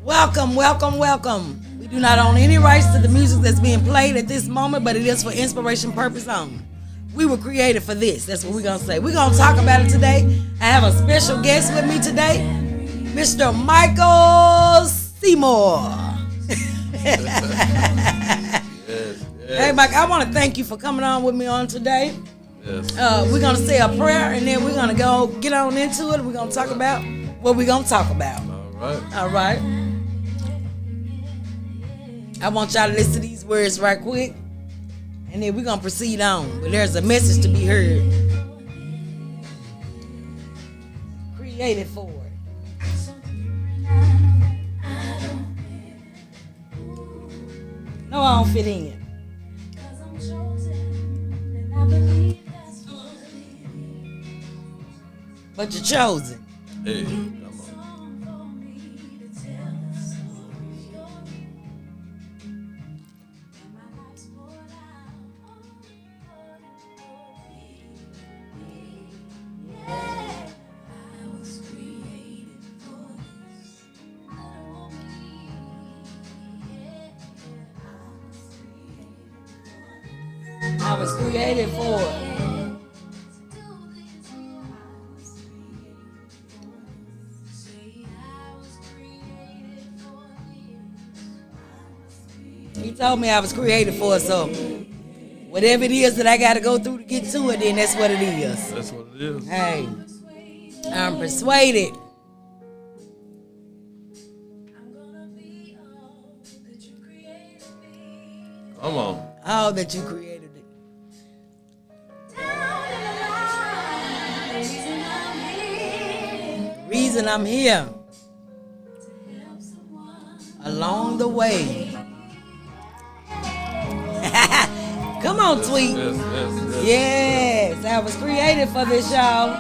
Welcome, welcome, welcome. We do not own any rights to the music that's being played at this moment, but it is for inspiration purpose only. We were created for this. That's what we're going to say. We're going to talk about it today. I have a special guest with me today, Mr. Michael Seymour. Yes. Hey, Mike, I want to thank you for coming on with me on today. Yes. We're going to say a prayer, and then we're going to go get on into it. We're going to talk about what we're going to talk about. All All right. I want y'all to listen to these words right quick, and then we're going to proceed on. But there's a message to be heard. Created for it. No, I don't fit in. But you're chosen. Hey, come on. I was created for it. He told me I was created for it, so whatever it is that I got to go through to get to it, then that's what it is. That's what it is. Hey, I'm persuaded. Come on. All that you created it. The reason I'm here. Along the way. Come on, Tweet. Yes, I was created for this, y'all.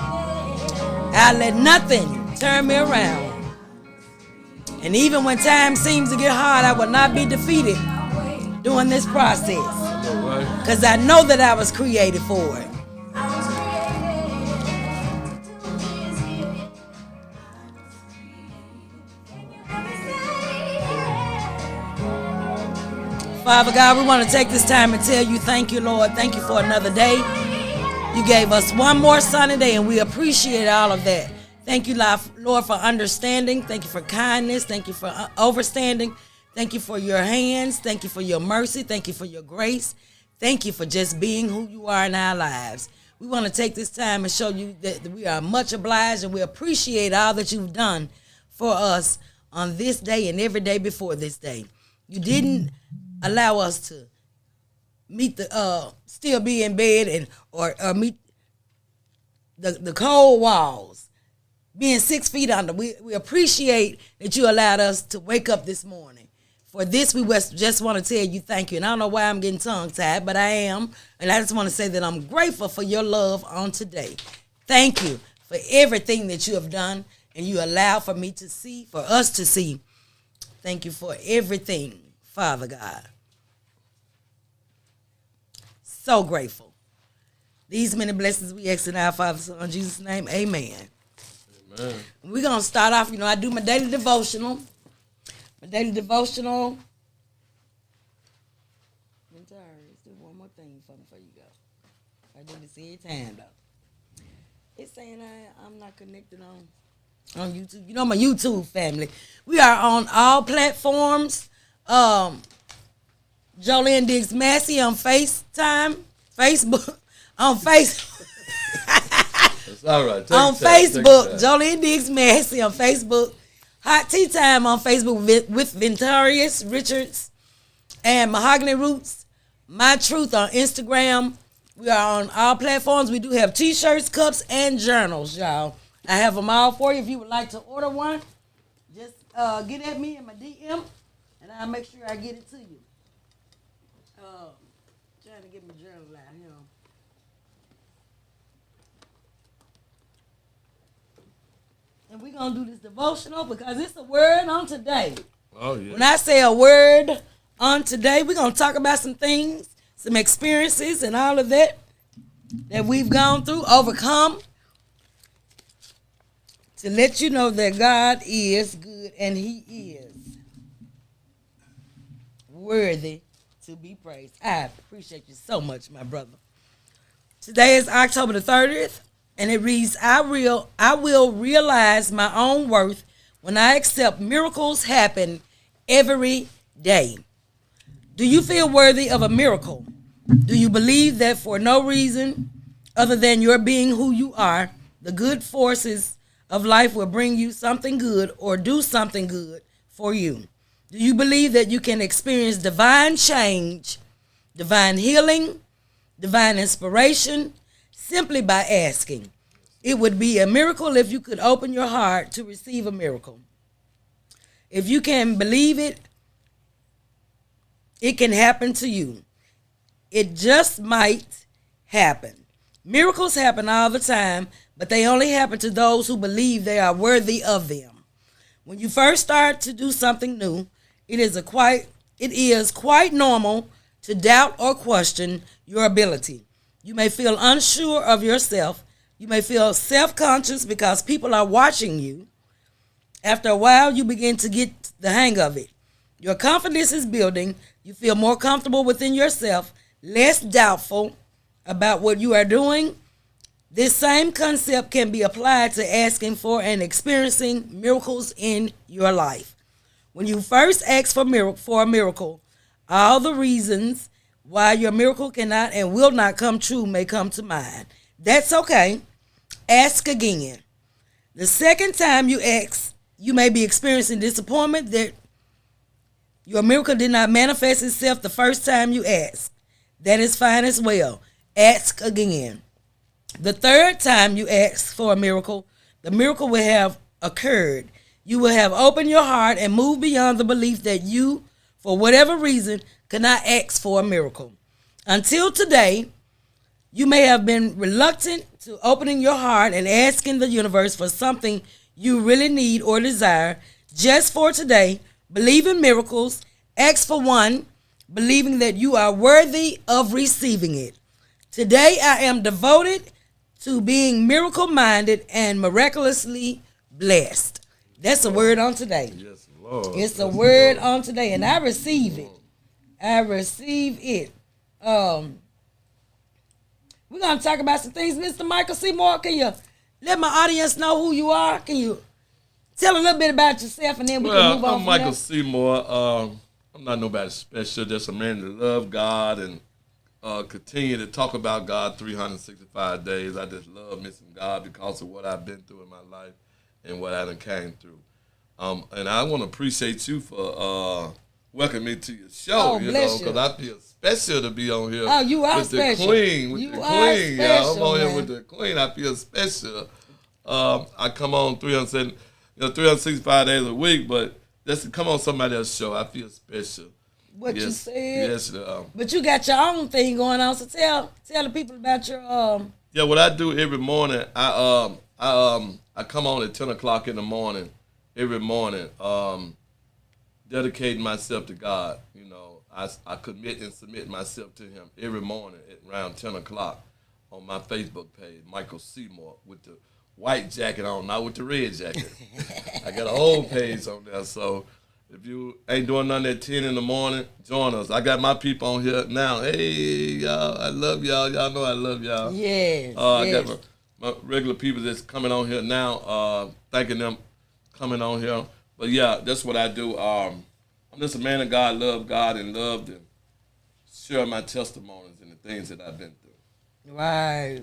I let nothing turn me around. And even when time seems to get hard, I will not be defeated during this process. Because I know that I was created for it. Father God, we want to take this time and tell you thank you, Lord. Thank you for another day. You gave us one more sunny day, and we appreciate all of that. Thank you, Lord, for understanding. Thank you for kindness. Thank you for overstanding. Thank you for your hands. Thank you for your mercy. Thank you for your grace. Thank you for just being who you are in our lives. We want to take this time and show you that we are much obliged, and we appreciate all that you've done for us on this day and every day before this day. You didn't allow us to meet the still be in bed and or meet the cold walls, being 6 feet under. We appreciate that you allowed us to wake up this morning. For this, we just want to tell you thank you. And I don't know why I'm getting tongue-tied, but I am. And I just want to say that I'm grateful for your love on today. Thank you for everything that you have done and you allow for me to see, for us to see. Thank you for everything, Father God. So grateful. These many blessings we ask in our Father's Son, in Jesus' name, amen. Amen. We're going to start off, I do my daily devotional. My daily devotional. Let's do one more thing for me before you go. I do this every time, though. It's saying I'm not connected on YouTube. You know my YouTube family. We are on all platforms. Jolene Diggs Massey on Facebook, on Facebook. It's all right. Facebook, Jolene Diggs Massey on Facebook. Hot Tea Time on Facebook with Ventarius Richards and Mahogany Roots. My Truth on Instagram. We are on all platforms. We do have t-shirts, cups, and journals, y'all. I have them all for you. If you would like to order one, just get at me in my DM, and I'll make sure I get it to you. Trying to get my journal out here. And we're going to do this devotional because it's a word on today. Oh, yeah. When I say a word on today, we're going to talk about some things, some experiences and all of that we've gone through, overcome, to let you know that God is good and he is worthy to be praised. I appreciate you so much, my brother. Today is October the 30th, and it reads, I will realize my own worth when I accept miracles happen every day. Do you feel worthy of a miracle? Do you believe that for no reason other than your being who you are, the good forces of life will bring you something good or do something good for you? Do you believe that you can experience divine change, divine healing, divine inspiration simply by asking? It would be a miracle if you could open your heart to receive a miracle. If you can believe it, it can happen to you. It just might happen. Miracles happen all the time, but they only happen to those who believe they are worthy of them. When you first start to do something new, it is quite normal to doubt or question your ability. You may feel unsure of yourself. You may feel self-conscious because people are watching you. After a while, you begin to get the hang of it. Your confidence is building. You feel more comfortable within yourself, less doubtful about what you are doing. This same concept can be applied to asking for and experiencing miracles in your life. When you first ask for a miracle, all the reasons why your miracle cannot and will not come true may come to mind. That's okay. Ask again. The second time you ask, you may be experiencing disappointment that your miracle did not manifest itself the first time you asked. That is fine as well. Ask again. The third time you ask for a miracle, the miracle will have occurred. You will have opened your heart and moved beyond the belief that you, for whatever reason, cannot ask for a miracle. Until today, you may have been reluctant to opening your heart and asking the universe for something you really need or desire. Just for today, believe in miracles. Ask for one, believing that you are worthy of receiving it. Today, I am devoted to being miracle-minded and miraculously blessed. That's a word on today. Yes, Lord. It's a word on today, and I receive it. I receive it. We're going to talk about some things. Mr. Michael Seymour, can you let my audience know who you are? Can you tell a little bit about yourself, and then we can move on I'm from Michael there? Seymour. I'm not nobody special. Just a man that love God and continue to talk about God 365 days. I just love missing God because of what I've been through in my life and what I done came through. And I want to appreciate you for welcoming me to your show, because I feel special to be on here. Oh, you are with special. The Queen, with you the are Queen. special, I'm on man. here with the Queen. I feel special. I come on 365 days a week, but just to come on somebody else's show, I feel special. What you said. Yes. But you got your own thing going on, so tell the people about your Yeah, what I do every morning, I come on at 10 o'clock in the morning, every morning, dedicating myself to God. You know, I commit and submit myself to Him every morning at around 10 o'clock on my Facebook page, Michael Seymour, with the white jacket on, not with the red jacket. I got a whole page on there, so if you ain't doing nothing at 10 in the morning, join us. I got my people on here now. Hey, y'all, I love y'all. Y'all know I love y'all. yes. I got my regular people that's coming on here now, thanking them coming on here. But yeah, that's what I do. I'm just a man of God, love God, and love to share my testimonies and the things that I've been through. Right.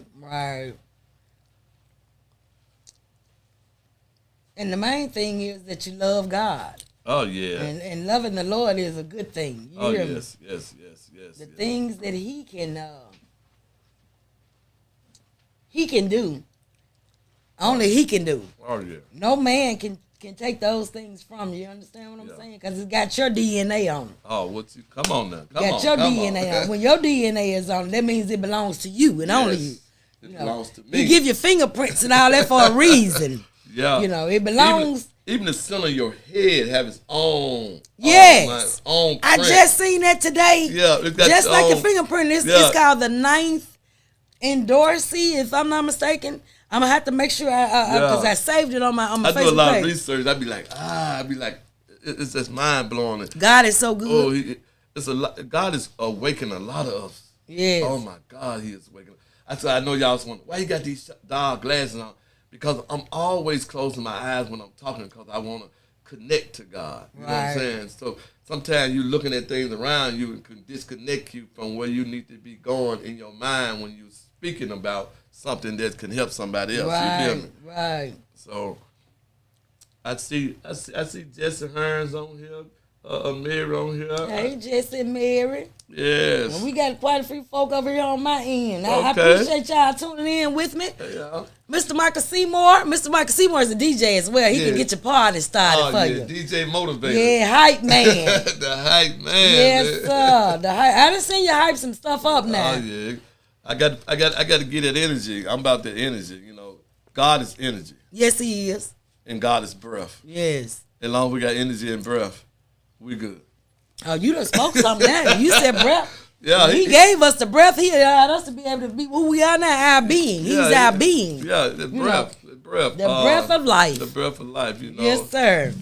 And the main thing is that you love God. Oh, yeah. And loving the Lord is a good thing. You hear me? Yes. The things that He can do, only He can do. Oh, yeah. No man can take those things from you. You understand what I'm saying? Because it's got your DNA on it. Oh, come on now. Come Got your DNA on. When your DNA is on it, that means it belongs to you and only you. It belongs to me. He give you fingerprints and all that for a reason. Yeah. You know, it belongs. Even the center of your head have its own. Yes. Own I print. just seen that today. Yeah. It's got Just your like own, the fingerprint. It's called the 9th endorsee, if I'm not mistaken. I'm going to have to make sure because I saved it on my Facebook page. I do a lot of research. I'd be like, it's just mind blowing. God is so good. Oh, it's a lot. God is awakening a lot of us. Yes. Oh my God, He is awakening. I said, I know y'all was wondering why you got these dark glasses on. Because I'm always closing my eyes when I'm talking because I want to connect to God. You know what I'm saying? So sometimes you're looking at things around you and can disconnect you from where you need to be going in your mind when you're speaking about something that can help somebody else. Right, you feel me? right. So I see Jesse Hearns on here, Mary on here. Hey, Jesse and Mary. Yes. And we got quite a few folk over here on my end. I Okay. appreciate y'all tuning in with me. Yeah. Mr. Michael Seymour. Mr. Michael Seymour is a DJ as well. He Yeah. can get your party started for you. DJ Motivator. Yeah, hype man. The hype man. Yes, man. sir. The hype. I done seen you hype some stuff up now. Oh yeah. I got to get that energy. I'm about that energy. You know, God is energy. Yes, he is. And God is breath. Yes. As long as we got energy and breath, we good. Oh, you done spoke something now. You said breath. Yeah, He gave us the breath. He allowed us to be able to be who we are now, our being. He's our being. Yeah, the breath. The breath. The breath of life. The breath of life, you know. Yes, sir.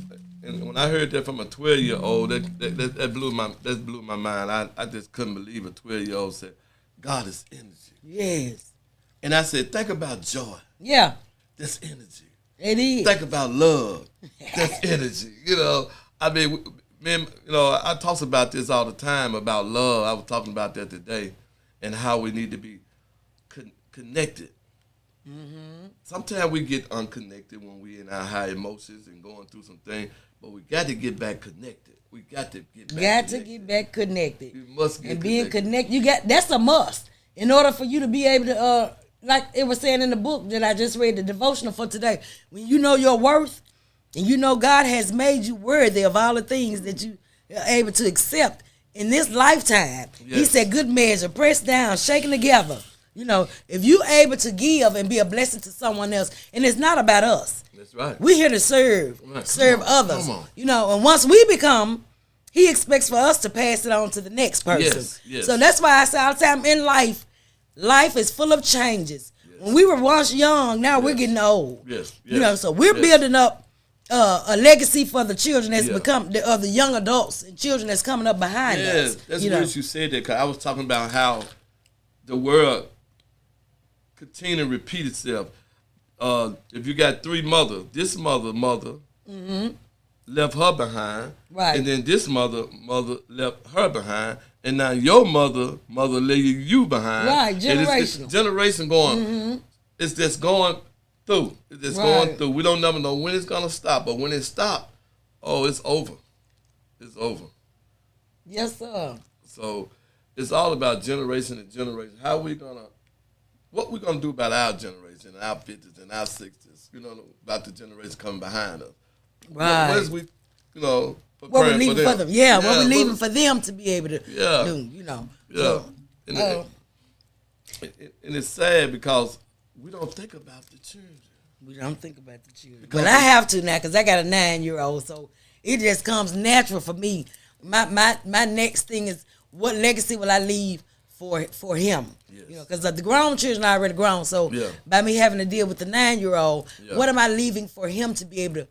And when I heard that from a 12-year-old, that blew my mind. I just couldn't believe a 12-year-old said, God is energy. Yes. And I said, think about joy. Yeah. That's energy. It is. Think about love. That's energy. You know, I mean, man, you know, I talk about this all the time about love. I was talking about that today and how we need to be connected. Mm-hmm. Sometimes we get unconnected when we in our high emotions and going through some things, but we got to get back connected. We got to get back connected. Get back connected. You must get and connected. being connected, that's a must. In order for you to be able to, like it was saying in the book that I just read, the devotional for today, when you know your worth and you know God has made you worthy of all the things that you are able to accept in this lifetime. Yes. He said, good measure, pressed down, shaken together. You know, if you're able to give and be a blessing to someone else, and it's not about us. That's right. We're here to serve, right. serve others. You know, and once we become, he expects for us to pass it on to the next person. Yes, yes. So that's why I say all the time in life is full of changes. Yes. When we were once young, now we're getting old. Yes. You know, so we're building up a legacy for the children that's become the young adults and children that's coming up behind us. Yes, that's what you said that, because I was talking about how the world continue to repeat itself. If you got three mothers, this mother left her behind, right, and then this mother left her behind, and now your mother leaving you behind. Right, generational. It's generation going. It's just going through. It's just going through. We don't never know when it's gonna stop, but when it stops, it's over. It's over. Yes, sir. So it's all about generation and generation. What we gonna do about our generation, our 50s and our 60s? You know, about the generation coming behind us. Right. What is we, what we're leaving for them. Yeah, what we're leaving for them to be able to do, you know. Yeah. So, and it's sad because we don't think about the children. We don't think about the children. But I have to now because I got a 9-year-old, so it just comes natural for me. My next thing is, what legacy will I leave for him? Yes. You know, because the grown children are already grown. So by me having to deal with the 9-year-old, what am I leaving for him to be able to?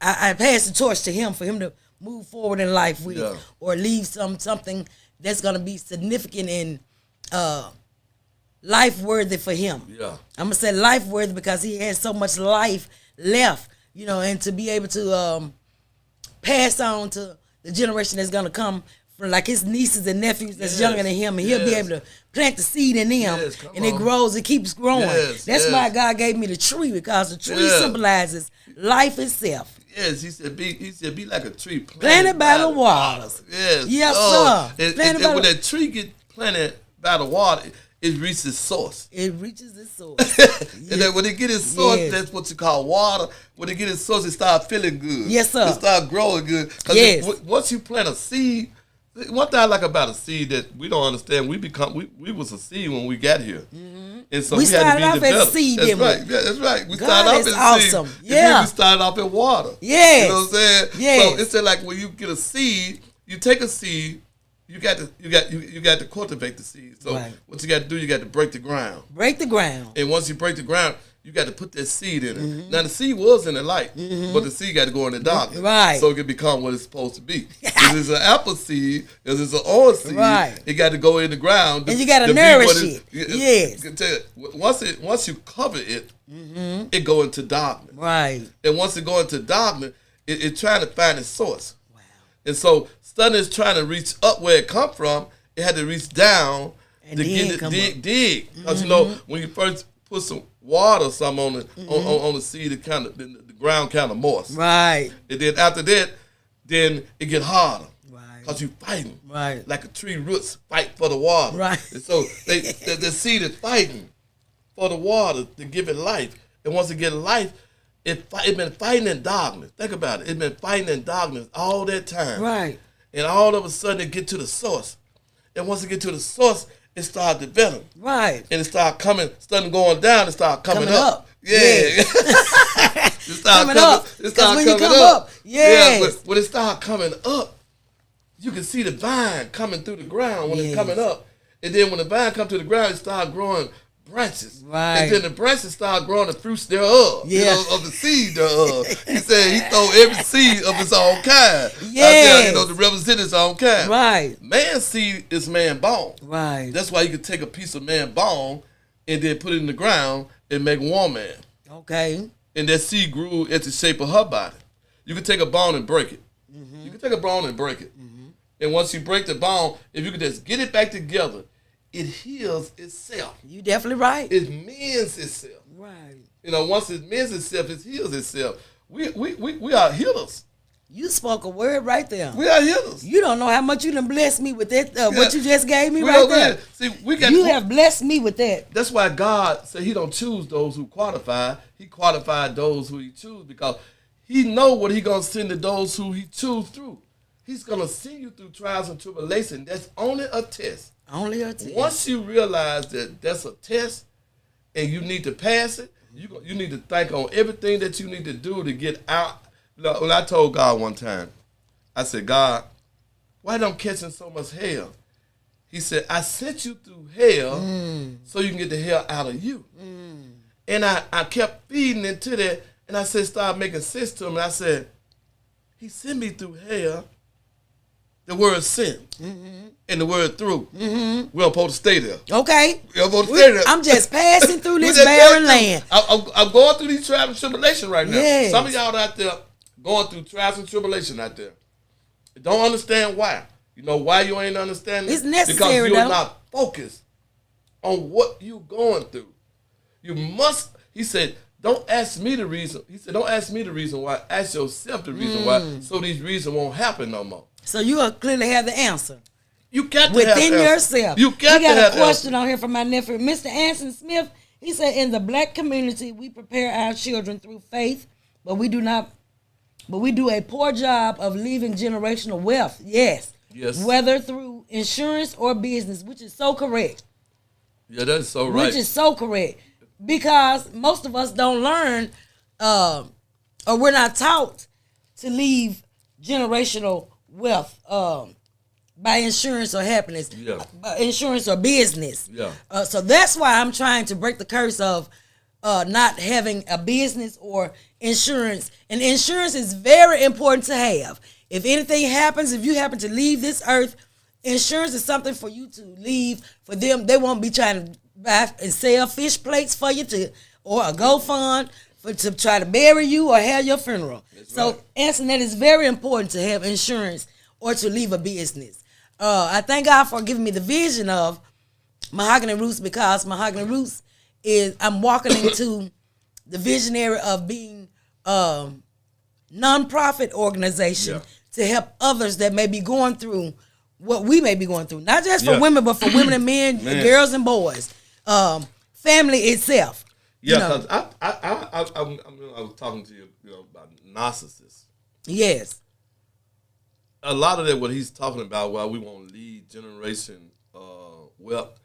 I pass the torch to him for him to move forward in life with, or leave something that's gonna be significant and life worthy for him. Yeah, I'm gonna say life worthy because he has so much life left, you know, and to be able to pass on to the generation that's gonna come. From like his nieces and nephews that's younger than him, and he'll be able to plant the seed in them, and it grows, it keeps growing. That's why God gave me the tree, because the tree symbolizes life itself. Yes, he said be like a tree planted by the waters. Yes, sir. And when that tree get planted by the water, it reaches its source. It reaches its source. And then when it get its source, that's what you call water. When it get its source, it start feeling good. Yes, sir. It start growing good. Because once you plant a seed. One thing I like about a seed that we don't understand, we was a seed when we got here. Mm-hmm. And so we had to be developed. Seed, that's right. Yeah, that's right. We God started off as awesome. seed. Yeah. And then we started off in water. Yes. You know what I'm saying? Yes. So it's like when you get a seed, you take a seed, you got to cultivate the seed. So what you got to do, you got to break the ground. Break the ground. And once you break the ground, you got to put that seed in it. Now the seed was in the light, but the seed got to go in the darkness, Right. so it can become what it's supposed to be. If it's an apple seed, if it's an orange seed, Right. it got to go in the ground, and you got to nourish it. Yes. I can tell you, once you cover it, it go into darkness. Right. And once it go into darkness, it trying to find its source. Wow. And so studying is trying to reach up where it come from. It had to reach down And to then get it come dig. Because you know when you first put some water or something on the seed, it kind of the ground kind of moist. Right. And then after that, then it get harder. Right. Cause you fighting. Right. Like a tree roots fight for the water. Right. And so the seed is fighting for the water to give it life. And once it get life, it been fighting in darkness. Think about it. It's been fighting in darkness all that time. Right. And all of a sudden it get to the source. And once it get to the source, it start developing. Right. And it start going down, it start coming up. Yeah. Yeah. It start coming up. It start when you coming come up. Yes. Yeah, but when it start coming up, you can see the vine coming through the ground when it's coming up. And then when the vine come to the ground, it start growing branches. Right. And then the branches start growing the fruits thereof. Yeah. You know, of the seed thereof. He said he throw every seed of its own kind. Yes. You know, to represent its own kind. Right. Man's seed is man bone. Right. That's why you can take a piece of man bone and then put it in the ground and make one man. Okay. And that seed grew at the shape of her body. You can take a bone and break it. You can take a bone and break it. And once you break the bone, if you can just get it back together, it heals itself. You definitely right. It mends itself. Right. You know, once it mends itself, it heals itself. We are healers. You spoke a word right there. We are healers. You don't know how much you done blessed me with that. What you just gave me We right are there. good. See, we got. You have blessed me with that. That's why God said He don't choose those who qualify. He qualified those who He choose because He know what He gonna send to those who He choose through. He's gonna send you through trials and tribulation. That's only a test. Only a test. Once you realize that that's a test and you need to pass it, you need to think on everything that you need to do to get out. When I told God one time, I said, God, why don't catching so much hell? He said, I sent you through hell so you can get the hell out of you. And I kept feeding into that, and I said, start making sense to him. And I said, He sent me through hell. The word sent and the word through. We don't supposed to stay there. Okay. We don't supposed to stay there. I'm just passing through this just barren passing land. I'm going through these trials and tribulation right now. Yes. Some of y'all out there going through trials and tribulation out there. Don't understand why. You know why you ain't understanding? It's necessary, because you're though. not focused on what you're going through. You must, he said, don't ask me the reason. He said, don't ask me the reason why. Ask yourself the reason why, so these reasons won't happen no more. So you clearly have the answer. You got to Within have yourself. You got we to have got a question answer. on here from my nephew, Mr. Anson Smith. He said, in the black community, we prepare our children through faith, but we do a poor job of leaving generational wealth. Yes. Yes. Whether through insurance or business, which is so correct. Yeah, that's so right. Which is so correct. Because most of us don't learn, or we're not taught to leave generational wealth by insurance or happiness, by insurance or business. Yeah. So that's why I'm trying to break the curse of not having a business or insurance. And insurance is very important to have. If anything happens, if you happen to leave this earth, insurance is something for you to leave for them. They won't be trying to buy and sell fish plates for you or a GoFund to try to bury you or have your funeral. That's So, right. Anson, that is very important to have insurance or to leave a business. I thank God for giving me the vision of Mahogany Roots, because Mahogany Roots I'm walking into the visionary of being nonprofit organization to help others that may be going through what we may be going through. Not just for women, but for women and men, girls and boys. Family itself. Yeah, you know. because I was talking to you, about narcissists. Yes. A lot of that, what he's talking about, why we won't lead generation wealth,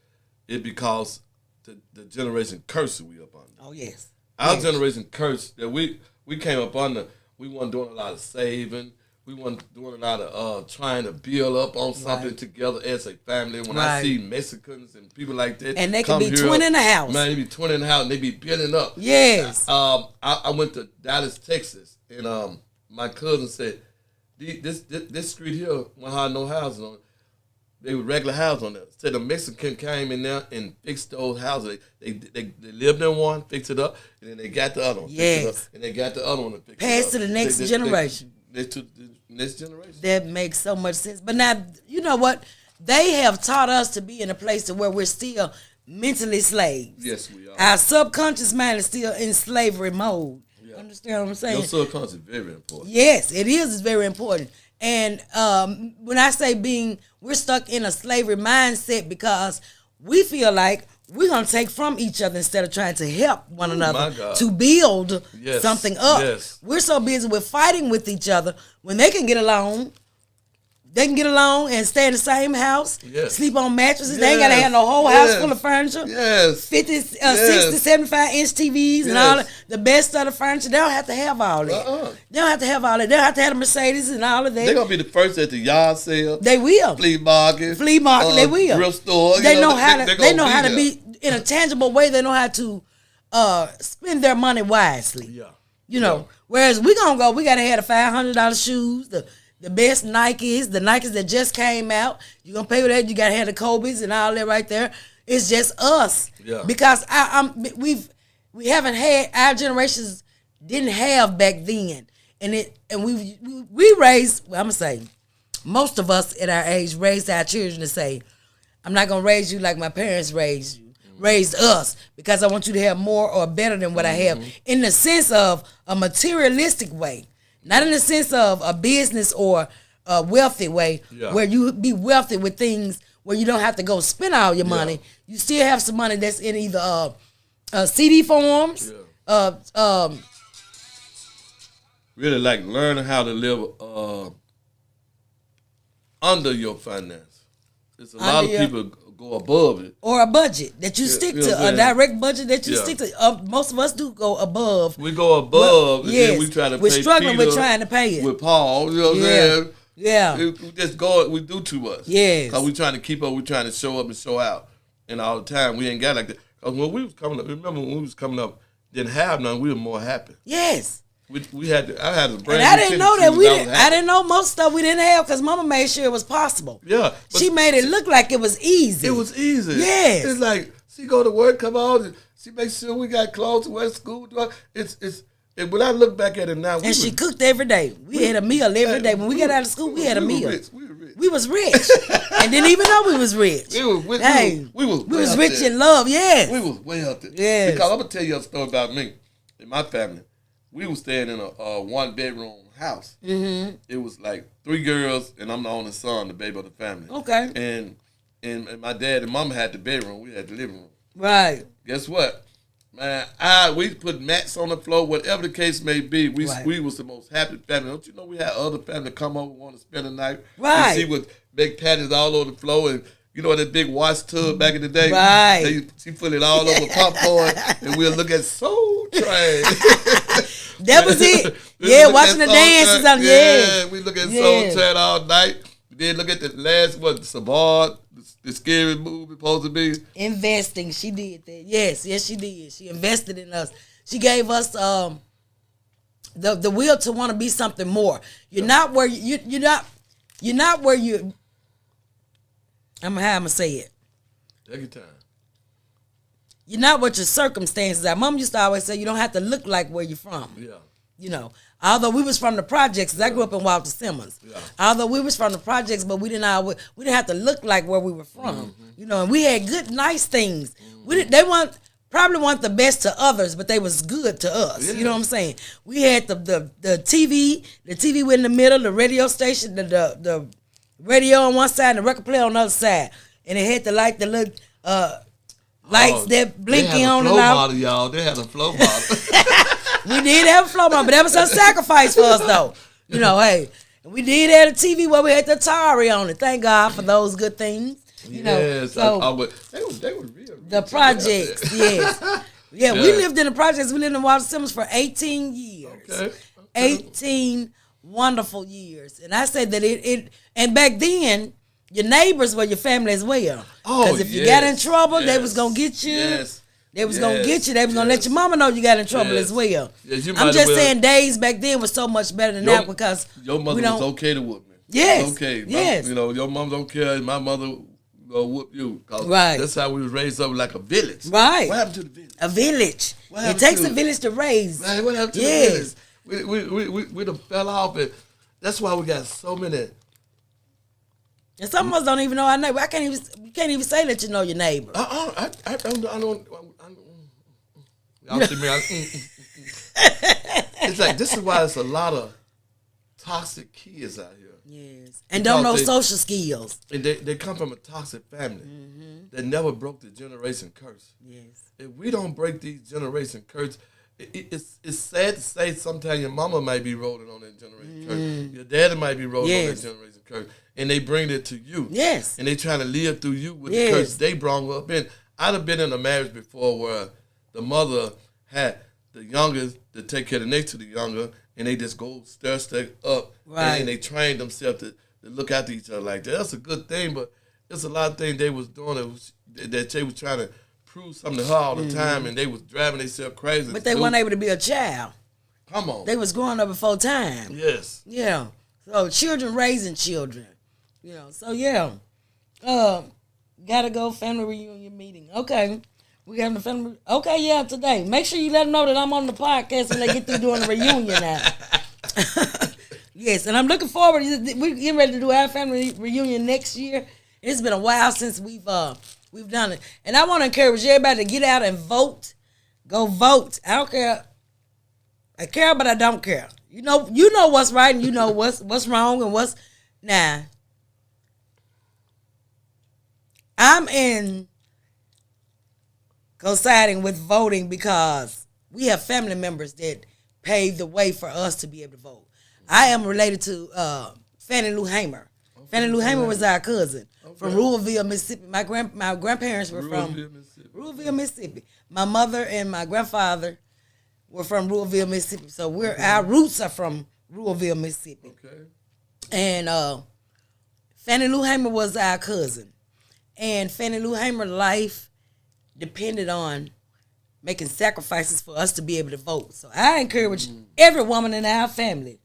is because the generation curse we up under. Oh, yes. Our generation curse that we came up under. We weren't doing a lot of saving. we weren't doing a lot of trying to build up on something together as a family. When I see Mexicans and people like that, and they can be 20 in the house. Man, they be 20 in the house and they be building up. Yes. I went to Dallas, Texas, and my cousin said, this street here won't have no houses on it. They were regular houses on there. Said the Mexican came in there and fixed those houses. They lived in one, fixed it up, and then they got the other one. Yes. Fixed it up, and they got the other one to fix it up. Pass to the next generation. To the next generation. That makes so much sense. But now, you know what? They have taught us to be in a place to where we're still mentally slaves. Yes, we are. Our subconscious mind is still in slavery mode. Yeah. Understand what I'm saying? Your subconscious is very important. Yes, it is. It's very important. And when I say we're stuck in a slavery mindset because we feel like we're going to take from each other instead of trying to help one another to build something up. Yes. We're so busy with fighting with each other when they can get along. They can get along and stay in the same house, sleep on mattresses. They ain't got to have no whole house full of furniture. 50, 60, 75-inch TVs and all the best of the furniture. They don't have to have all that. They don't have to have all that. They don't have to have the Mercedes and all of that. They're going to be the first at the yard sale. They will. Flea market. They will. Thrift store. They know how to be in a tangible way. They know how to spend their money wisely. Yeah. You know, whereas we got to have the $500 shoes, the best Nikes, the Nikes that just came out. You're going to pay for that. You got to have the Kobe's and all that right there. It's just us. Yeah. Because we haven't had, our generations didn't have back then. And we raised, I'm going to say, most of us at our age raised our children to say, I'm not going to raise you like my parents raised us because I want you to have more or better than what I have in the sense of a materialistic way. Not in the sense of a business or a wealthy way where you be wealthy with things where you don't have to go spend all your money. You still have some money that's in either CD forms. Really like learning how to live under your finance. It's a lot of people go above it. Or a budget that you stick to, a direct budget that you stick to. Most of us do go above. We go above, and then we try to pay. We're struggling Peter with trying to pay it. With Paul, you know what I'm saying? Yeah. We just go, we do too much. Yes. Because we trying to keep up, we trying to show up and show out. And all the time, we ain't got like that. Because when we was coming up, remember when we was coming up, didn't have none, we were more happy. Yes. I had a brand. And I didn't know that I didn't know most stuff we didn't have because Mama made sure it was possible. Yeah, she made it look like it was easy. It was easy. Yes, it's like she go to work, come on, and she makes sure we got clothes to wear to school. And when I look back at it now, she cooked every day. We had a meal every day. When we got out of school, we had a meal. We was rich, and didn't even know we was rich. We was rich in love. Yes, we was way up there. Yes, because I'm gonna tell you a story about me and my family. We was staying in a one-bedroom house. Mm-hmm. It was like 3 girls, and I'm the only son, the baby of the family. Okay. And my dad and mama had the bedroom. We had the living room. Right. Guess what? Man, we put mats on the floor, whatever the case may be. We was the most happy family. Don't you know we had other family come over want to spend the night? Right. And she would make patties all over the floor and you know that big wash tub back in the day? Right. She put it all over popcorn, and we'll look at Soul Train. That was it. Yeah, watching the dances on. Yeah, we look at Soul Train all night. Then look at the last Savard, the scary movie supposed to be. Investing, she did that. Yes, she did. She invested in us. She gave us the will to want to be something more. You're not where you're not where you. I'm gonna say it. Take your time. You're not what your circumstances are. Mom used to always say you don't have to look like where you're from. Yeah. You know, although we was from the projects, 'cause I grew up in Walter Simmons. Yeah. Although we was from the projects, but we didn't have to look like where we were from. Mm-hmm. You know, and we had good, nice things. Mm-hmm. They probably weren't the best to others, but they was good to us. Yeah. You know what I'm saying? We had the TV. The TV was in the middle. The radio station. The radio on one side and the record player on the other side. And it had the little lights that blinking on and off. They had a flow model. We did have a flow model, but that was a sacrifice for us though. You know, hey. We did have a TV where we had the Atari on it. Thank God for those good things. You know, so they were real. The projects, yes. Yeah, we lived in the projects. We lived in Walter Simmons for 18 years. Okay. 18 wonderful years. And I said that and back then, your neighbors were your family as well. Oh, because if you got in trouble, they was going to get you. Yes. They was going to get you. They was going to let your mama know you got in trouble as well. Yes, I'm just saying days back then was so much better than now because your mother was okay to whoop me. Yes. Okay. Yes. Your mom don't care. My mother will whoop you. Right. That's how we was raised up like a village. Right. What happened to the village? A village. It takes a village to raise. Right. What happened to the village? We done fell off. And that's why we got so many. And some of us don't even know our neighbor. You can't even say that you know your neighbor. I don't. Y'all see me? It's like, this is why there's a lot of toxic kids out here. Yes. And don't know social skills. And they come from a toxic family that never broke the generation curse. Yes. If we don't break these generation curse, it's sad to say sometimes your mama might be rolling on that generation curse. Your daddy might be rolling on that generation curse. And they bring it to you. Yes. And they trying to live through you with the curse they brought up in. I'd have been in a marriage before where the mother had the youngest to take care of the next to the younger, and they just go step up, and they train themselves to look after each other like that. That's a good thing, but there's a lot of things they was doing that they was trying to prove something to her all the time, and they was driving themselves crazy. But they weren't able to be a child. Come on. They was growing up before time. Yes. Yeah. So children raising children. So gotta go family reunion meeting. Okay. We having a family. Okay, today. Make sure you let them know that I'm on the podcast when they get through doing the reunion now. Yes, and I'm looking forward. We're getting ready to do our family reunion next year. It's been a while since we've done it, and I want to encourage everybody to get out and vote. Go vote. I don't care. I care, but I don't care. You know what's right, and you know what's wrong, and what's nah. I'm in coinciding with voting because we have family members that paved the way for us to be able to vote. I am related to Fannie Lou Hamer. Okay. Fannie Lou Hamer was our cousin from Ruraville, Mississippi. My grandparents were from Ruraville, Mississippi. My mother and my grandfather were from Ruraville, Mississippi. So our roots are from Ruraville, Mississippi. Okay. And Fannie Lou Hamer was our cousin. And Fannie Lou Hamer's life depended on making sacrifices for us to be able to vote. So I encourage every woman in our family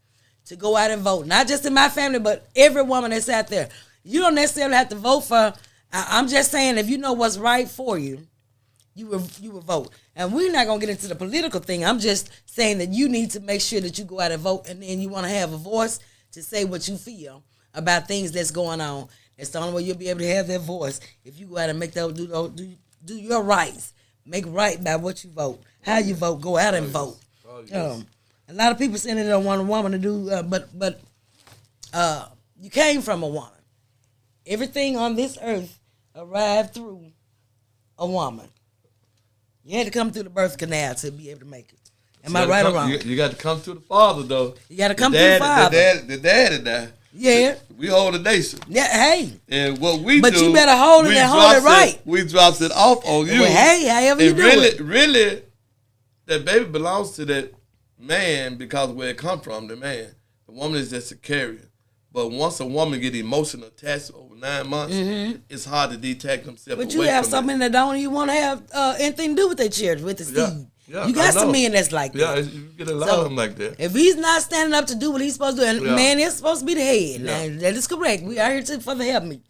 to go out and vote. Not just in my family, but every woman that's out there. You don't necessarily have to vote for. I'm just saying, if you know what's right for you, you will vote. And we're not going to get into the political thing. I'm just saying that you need to make sure that you go out and vote, and then you want to have a voice to say what you feel about things that's going on. That's the only way you'll be able to have that voice if you go out and make that do your rights. Make right by what you vote. How you vote, go out and vote. A lot of people saying they don't want a woman to do, but you came from a woman. Everything on this earth arrived through a woman. You had to come through the birth canal to be able to make it. Am I right or wrong? You got to come through the father, though. You got to come through the father. The daddy now. Yeah. We hold the nation. Yeah, hey. And what we but do. But you better hold it and hold it right. We drops it off on you. Well, hey, however you do it. Really, that baby belongs to that man because where it come from, the man. The woman is just a carrier. But once a woman get emotional attached over 9 months, it's hard to detach themselves. But you have some men that don't even want to have anything to do with their children, with the seed. Yeah, you got some men that's like that. Yeah, you get a lot of them like that. If he's not standing up to do what he's supposed to do, and man is supposed to be the head. Yeah. Now, that is correct. We are here for the help me.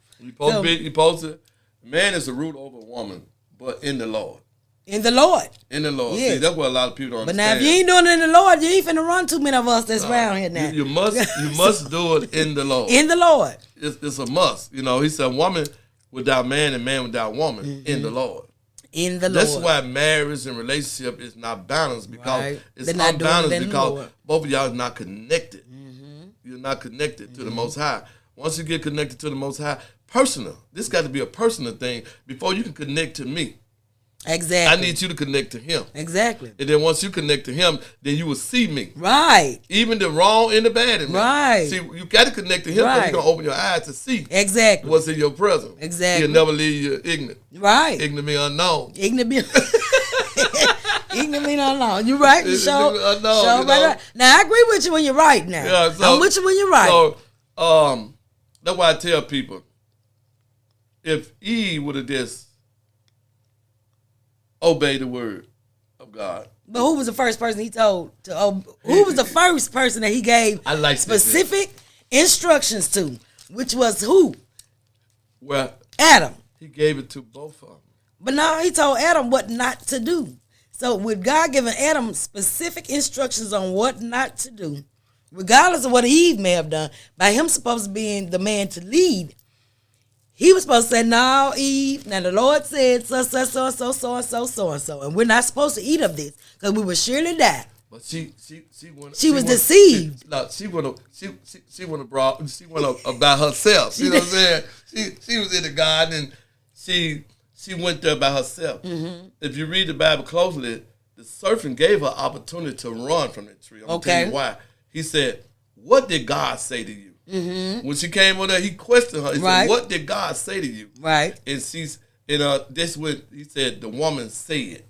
Man is the root over a woman, but in the Lord. In the Lord. In the Lord. Yes. See, that's what a lot of people don't understand. But now, if you ain't doing it in the Lord, you ain't finna run too many of us that's around here now. You must do it in the Lord. In the Lord. It's a must. You know, he said woman without man and man without woman in the Lord. In the Lord. That's why marriage and relationship is not balanced because it's unbalanced because both of y'all is not connected. You're not connected to the Most High. Once you get connected to the Most High, personal. This got to be a personal thing before you can connect to me. Exactly. I need you to connect to him. Exactly. And then once you connect to him, then you will see me. Right. Even the wrong and the bad in me. Right. See, you got to connect to him because you're going to open your eyes to see exactly what's in your presence. Exactly. He'll never leave you ignorant. Right. Ignorant be unknown. Ignorant be Ignorantly not alone. You right. You show right. Now I agree with you when you're right. Now I'm with you when you're right. So that's why I tell people, if Eve would have just obeyed the word of God. But who was the first person he told to? Who was the first person that he gave specific instructions to? Which was who? Well, Adam. He gave it to both of them. But no, he told Adam what not to do. So with God giving Adam specific instructions on what not to do, regardless of what Eve may have done, by him supposed to be the man to lead, he was supposed to say, "No, Eve. Now the Lord said so, and we're not supposed to eat of this because we will surely die." But she was deceived. She went about herself. You know what I'm saying? She was in the garden and she went there by herself. Mm-hmm. If you read the Bible closely, the serpent gave her opportunity to run from the tree. I'm gonna tell you why. He said, "What did God say to you?" Mm-hmm. When she came over there, he questioned her. He said, "What did God say to you?" Right. And this what he said. The woman said.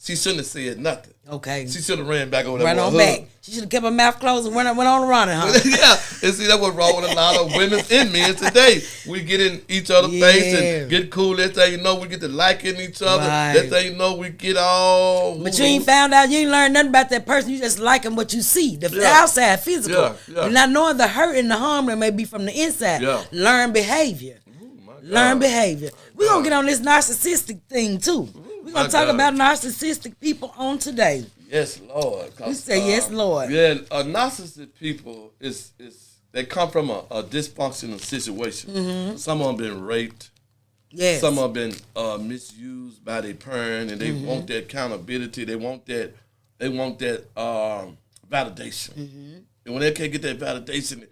She shouldn't have said nothing. Okay. She should have ran back over there. Run on back. She should have kept her mouth closed and went on running, huh? Yeah. And see, that's what's wrong with a lot of women and men today. We get in each other's face and get cool. That's how you know we get to liking each other. Right. That's how you know we get all... But you ain't found out. You ain't learned nothing about that person. You just liking what you see. The outside, physical. Yeah. You're not knowing the hurt and the harm that may be from the inside. Yeah. Learn behavior. Learn behavior. We're going to get on this narcissistic thing, too. We're going to talk about narcissistic people on today. Yes, Lord. You say yes, Lord. Yeah, narcissistic people, they come from a dysfunctional situation. Mm-hmm. Some of them been raped. Yes. Some of them been misused by their parent, and they want that accountability. They want that validation. Mm-hmm. And when they can't get that validation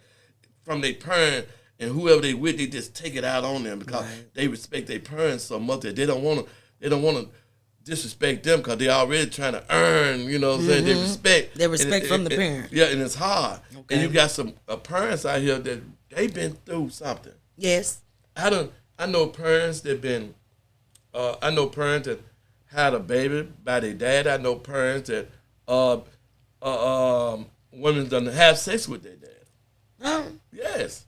from their parent, and whoever they with, they just take it out on them because they respect their parents so much that they don't want to disrespect them because they already trying to earn, you know what I'm saying, their respect. Their respect from the parent. Yeah, and it's hard. Okay. And you got some parents out here that they've been through something. Yes. I know parents that had a baby by their dad. I know parents that women done have sex with their dad. Oh. Yes.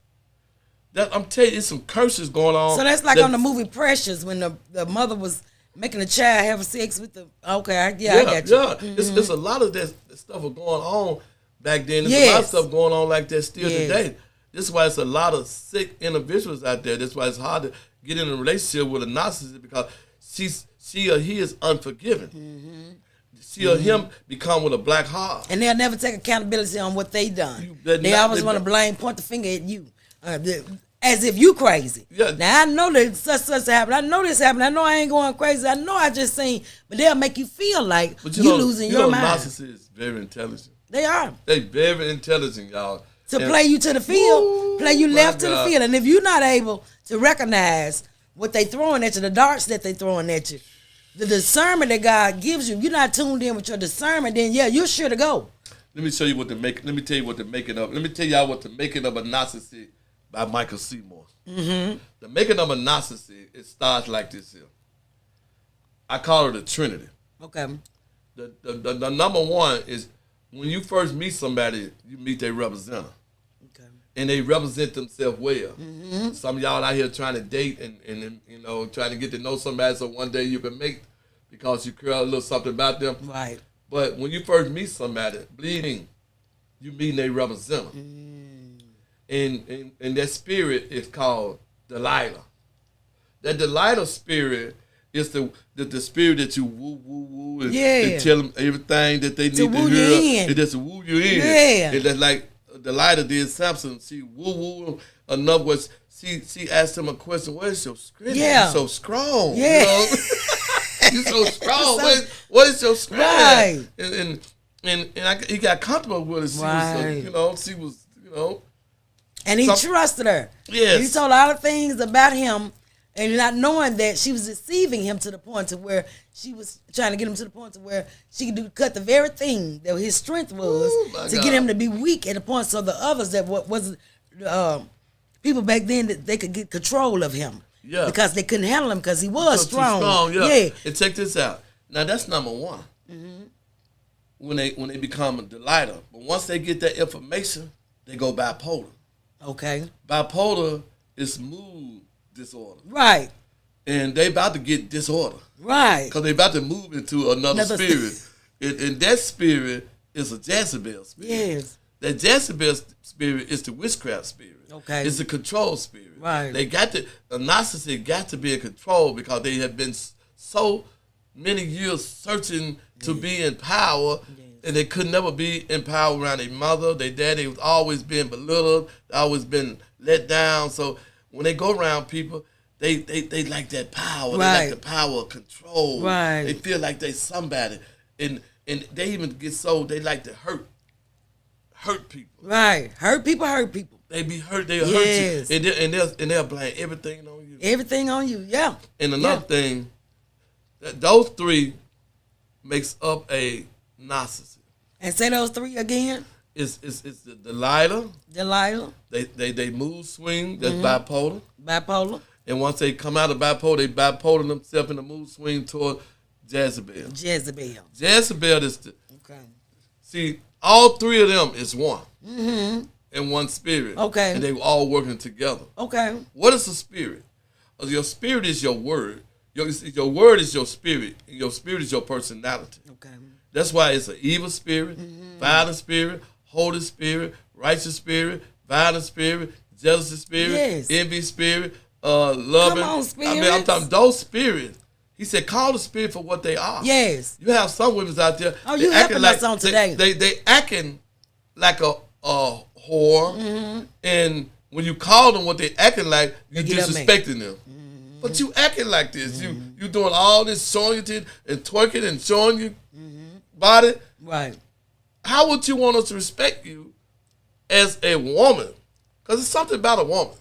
I'm telling you, there's some curses going on. So that's like on the movie Precious when the mother was making a child have sex with the... Okay, I got you. Yeah, mm-hmm. It's a lot of that stuff was going on back then. There's a lot of stuff going on like that still today. This is why it's a lot of sick individuals out there. That's why it's hard to get in a relationship with a narcissist because she or he is unforgiving. Mm-hmm. She or him become with a black heart. And they'll never take accountability on what they done. They always want to point the finger at you. As if you crazy. Yeah. Now I know that such happened. I know this happened. I know I ain't going crazy. I know I just seen, but they'll make you feel like you losing your mind. Narcissists is very intelligent. They are. They very intelligent, y'all. Play you to the field, play you left to the field, and if you're not able to recognize what they throwing at you, the darts that they throwing at you, the discernment that God gives you, if you're not tuned in with your discernment, then you're sure to go. Let me show you what to make. Let me tell you what the making of. Let me tell y'all what the making of a narcissist by Michael Seymour. Mm-hmm. The making of a narcissist, it starts like this here. I call it a trinity. Okay. The number one is when you first meet somebody, you meet their representative. Okay. And they represent themselves well. Mm-hmm. Some of y'all out here trying to date and you know trying to get to know somebody so one day you can make because you care a little something about them. Right. But when you first meet somebody, believe you meeting their representative. Mm. And that spirit is called Delilah. That Delilah spirit is the spirit that you woo and tell them everything that they need to hear. It just woo you in. Yeah. And that's like Delilah did Samson. She woo enough was she asked him a question. What is your strength? Yeah. You're so strong. Yeah. You know? You're so strong. What is your strength? Right. And he got comfortable with it. She was, And he trusted her. Yes. He told a lot of things about him and not knowing that she was deceiving him to the point to where she was trying to get him to the point to where she could cut the very thing that his strength was get him to be weak at the point so the others that was people back then that they could get control of him. Yeah. Because they couldn't handle him because he was strong. Yeah. And check this out. Now that's number one. when they become a delighter. But once they get that information, they go bipolar. Okay. Bipolar is mood disorder. Right. And they about to get disorder. Right. Because they about to move into another spirit. And that spirit is a Jezebel spirit. Yes. That Jezebel spirit is the witchcraft spirit. Okay. It's the control spirit. Right. The narcissist got to be in control because they have been so many years searching to be in power, and they could never be in power around their mother. Their daddy was always being belittled, always been let down. So when they go around people, they like that power. Right. They like the power of control. Right. They feel like they somebody. And they even get so they like to hurt people. Right. Hurt people. They be hurt. They'll hurt you, and they'll blame everything on you. Everything on you. Yeah. And another thing, those three makes up a narcissist. And say those three again. It's the Delilah. They mood swing. That's bipolar. Bipolar. And once they come out of bipolar, they bipolar themselves in the mood swing toward Jezebel. Jezebel is the. Okay. See, all three of them is one. In one spirit. Okay. And they all working together. Okay. What is a spirit? Your spirit is your word. Your word is your spirit. Your spirit is your personality. Okay. That's why it's an evil spirit, violent spirit, holy spirit, righteous spirit, violent spirit, jealousy spirit, envy spirit, loving. Come on, spirits. I'm talking those spirits. He said, call the spirit for what they are. Yes. You have some women out there. Oh, you helping us on today. They acting like a whore, and when you call them what they acting like, you disrespecting them. But you acting like this. You doing all this showing your teeth and twerking and showing your body. Right. How would you want us to respect you as a woman? Because it's something about a woman.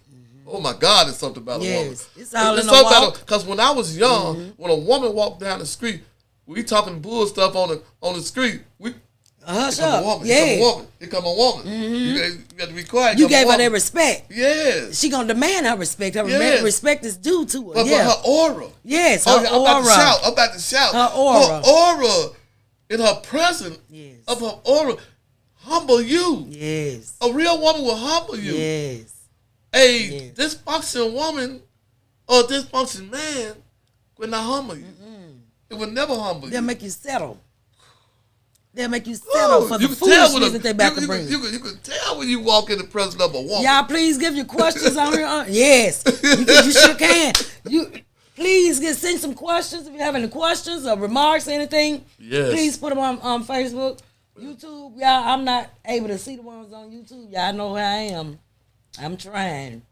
Oh my God, it's something about a woman. Yes, it's all in the walk. Because when I was young, when a woman walked down the street, we talking bull stuff on the street. Hush Here come up. a woman. Yeah. Here come a woman. You got to be quiet. You gave her that respect. Yes. She gonna demand her respect. Her respect is due to her. But her aura. Yes, her I'm aura. about to shout. Her aura. Her aura in her presence of her aura humble you. Yes. A real woman will humble you. Yes. A dysfunctional woman or dysfunctional man will not humble you. It will never humble you. They'll make you settle. They'll make you settle for the foolishness that they about to bring. You can tell when you walk in the presence of a woman. Y'all, please give your questions on here. Yes, you sure can. You please send some questions if you have any questions or remarks or anything. Yes. Please put them on Facebook, YouTube. Y'all, I'm not able to see the ones on YouTube. Y'all know who I am. I'm trying.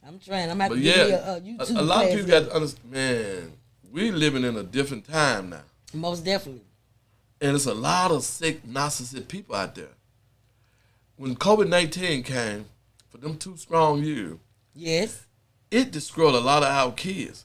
I'm about to give you a YouTube. A lot of people got to understand. Man, we living in a different time now. Most definitely. And there's a lot of sick, narcissistic people out there. When COVID-19 came, for them 2 strong years, it destroyed a lot of our kids.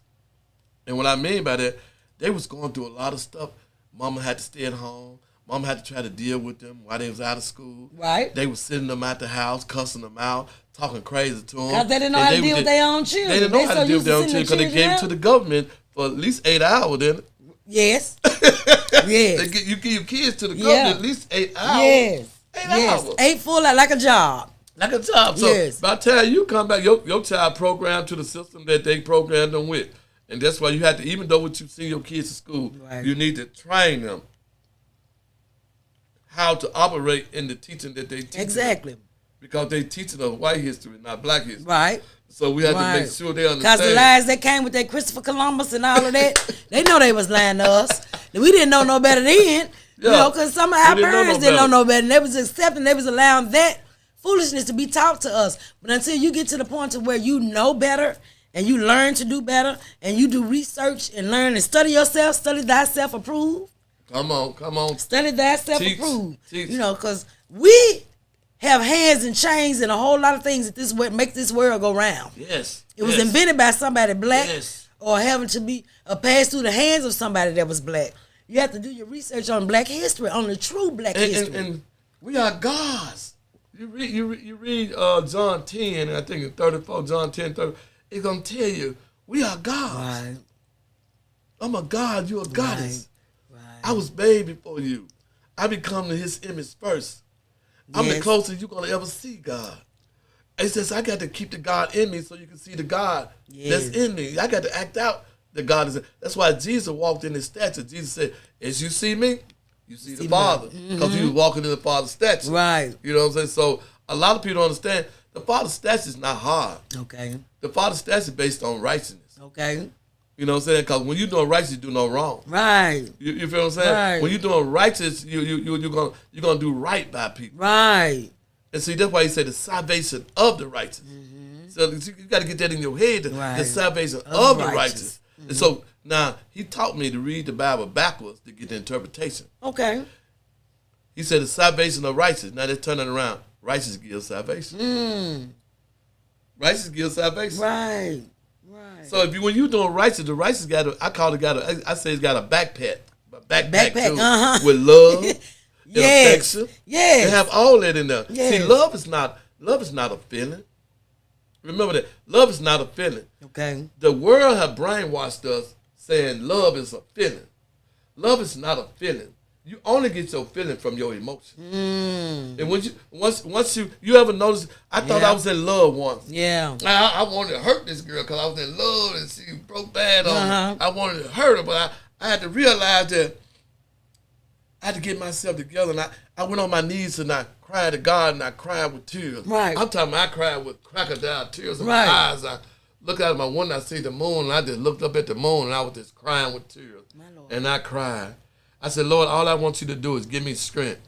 And what I mean by that, they was going through a lot of stuff. Mama had to stay at home. Mama had to try to deal with them while they was out of school. Right. They was sitting them out the house, cussing them out, talking crazy to them. Because they didn't know how to deal with their own children. They didn't know how to deal with their own children because they gave it to the government for at least 8 hours, didn't it? Yes. Yes. You give your kids to the government at least 8 hours. Yes. 8 hours. 8 full like a job. Like a job. So by the time you come back, your child programmed to the system that they programmed them with. And that's why you have to, even though what you see your kids in school, you need to train them how to operate in the teaching that they teach. Exactly. Them. Because they teaching us white history, not black history. Right. So we have to make sure they understand. Because the lies that came with that Christopher Columbus and all of that, they know they was lying to us. We didn't know no better then. You know, because some of our parents didn't know no better. And they was accepting, they was allowing that foolishness to be taught to us. But until you get to the point to where you know better and you learn to do better and you do research and learn and study yourself, study thyself, approve. Come on. Study thyself, approve. You know, because we have hands and chains and a whole lot of things that make this world go round. Yes. It was invented by somebody black or having to be passed through the hands of somebody that was black. You have to do your research on black history, on the true black history. And we are gods. You read John 10, I think it's 34, John 10, 30. It's going to tell you, we are gods. Right. I'm a god, you're a goddess. Right. I was made before you. I become his image first. I'm the closest you're going to ever see God. It says, I got to keep the God in me so you can see the God that's in me. I got to act out the God is in. That's why Jesus walked in his stature. Jesus said, as you see me, you see the Father. Because he was walking in the Father's stature. Right. You know what I'm saying? So a lot of people don't understand the Father's stature is not hard. Okay. The Father's stature is based on righteousness. Okay. You know what I'm saying? Because when you're doing righteous, you do no wrong. Right. You feel what I'm saying? Right. When you're doing righteous, you're gonna do right by people. Right. And see, that's why he said the salvation of the righteous. So you got to get that in your head, the salvation of the righteous. And so now he taught me to read the Bible backwards to get the interpretation. Okay. He said the salvation of righteous. Now they're turning around. Righteous gives salvation. Righteous gives salvation. Right. Right. So when you're doing righteous, the righteous I say it's got a backpack too, with love and affection. Yes. They have all that in there. Yes. See, love is not a feeling. Remember that. Love is not a feeling. Okay. The world have brainwashed us saying love is a feeling. Love is not a feeling. You only get your feeling from your emotion. And when once you ever notice, I thought I was in love once. Yeah. I wanted to hurt this girl because I was in love and she broke bad on me. I wanted to hurt her, but I had to realize that I had to get myself together, and I went on my knees and I cried to God, and I cried with tears. Right. I'm talking about I cried with crocodile tears in my eyes. I looked out of my window, I see the moon, and I just looked up at the moon, and I was just crying with tears. My Lord. And I cried. I said, Lord, all I want you to do is give me strength.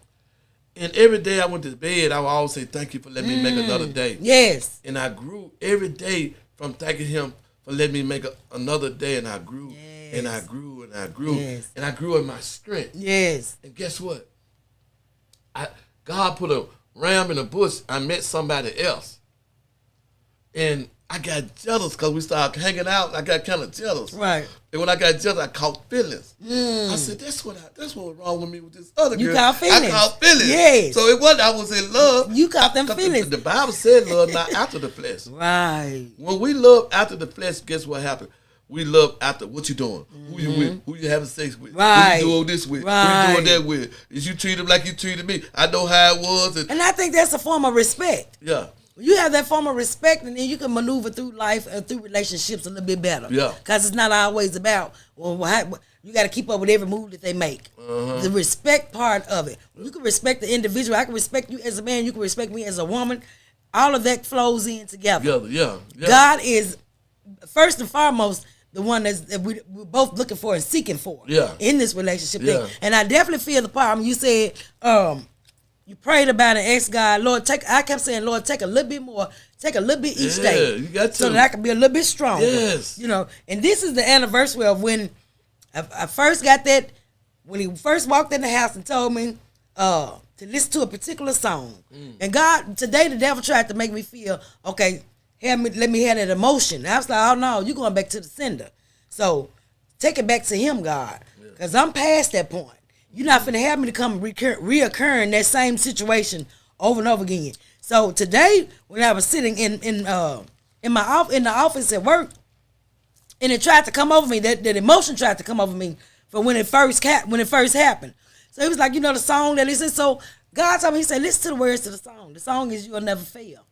And every day I went to bed, I would always say, thank you for letting me make another day. Yes. And I grew every day from thanking him for letting me make another day, and I grew. Yes. And I grew, and I grew. Yes. And I grew in my strength. Yes. And guess what? God put a ram in a bush. I met somebody else. And I got jealous because we started hanging out. I got kind of jealous. Right. And when I got jealous, I caught feelings. I said, that's what was wrong with me with this other girl. You caught feelings. I caught feelings. Yes. So it wasn't I was in love. You caught them feelings. The Bible said love not after the flesh. Right. When we love after the flesh, guess what happened? We love after what you doing, who you with, who you having sex with, right. who you doing this with, right. who you doing that with. Is you treat them like you treated me? I know how it was. And I think that's a form of respect. Yeah. You have that form of respect, and then you can maneuver through life and through relationships a little bit better. Yeah. Because it's not always about, you got to keep up with every move that they make. The respect part of it. You can respect the individual. I can respect you as a man. You can respect me as a woman. All of that flows in together. Yeah. God is, first and foremost, the one that we're both looking for and seeking for in this relationship thing. And I definitely feel the part. You said, you prayed about it and asked God, Lord, I kept saying, Lord, take a little bit more, take a little bit each day. You got to. So that I can be a little bit stronger. Yes. You know, and this is the anniversary of when I first got that, when he first walked in the house and told me to listen to a particular song. And God, today the devil tried to make me feel, okay, let me have that emotion. I was like, oh no, you're going back to the sender. So take it back to him, God. Because I'm past that point. You're not finna have me to come reoccur in that same situation over and over again. So today, when I was sitting in the office at work, and it tried to come over me, that emotion tried to come over me from when it first happened. So he was like, the song that he said. So God told me, he said, listen to the words to the song. The song is "You'll Never Fail."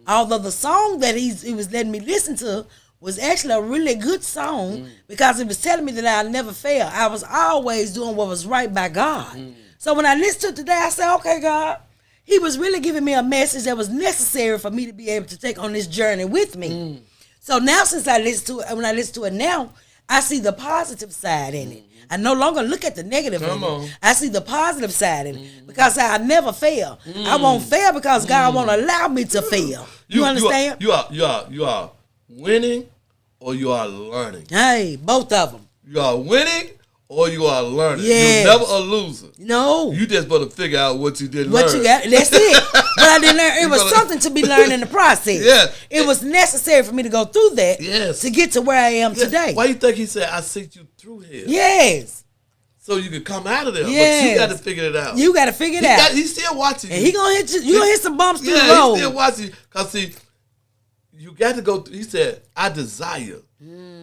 Although the song that he was letting me listen to was actually a really good song because it was telling me that I'll never fail. I was always doing what was right by God. So when I listened to it today, I said, okay, God, he was really giving me a message that was necessary for me to be able to take on this journey with me. So now when I listen to it now, I see the positive side in it. I no longer look at the negative in it. I see the positive side in it because I never fail. I won't fail because God won't allow me to fail. You understand? You are winning or you are learning. Hey, both of them. You are winning or you are learning. Yes. You're never a loser. No. You just better figure out what you didn't learn. What you got, that's it. But I didn't learn. It was something to be learned in the process. Yeah. It was necessary for me to go through that to get to where I am today. Why you think he said, I sent you through here? Yes. So you can come out of there. Yes. But you got to figure it out. You got to figure it out. He's still watching you. And he going to hit you. You going to hit some bumps through the road. Yeah, he's still watching you. Because see, you got to go through. He said, I desire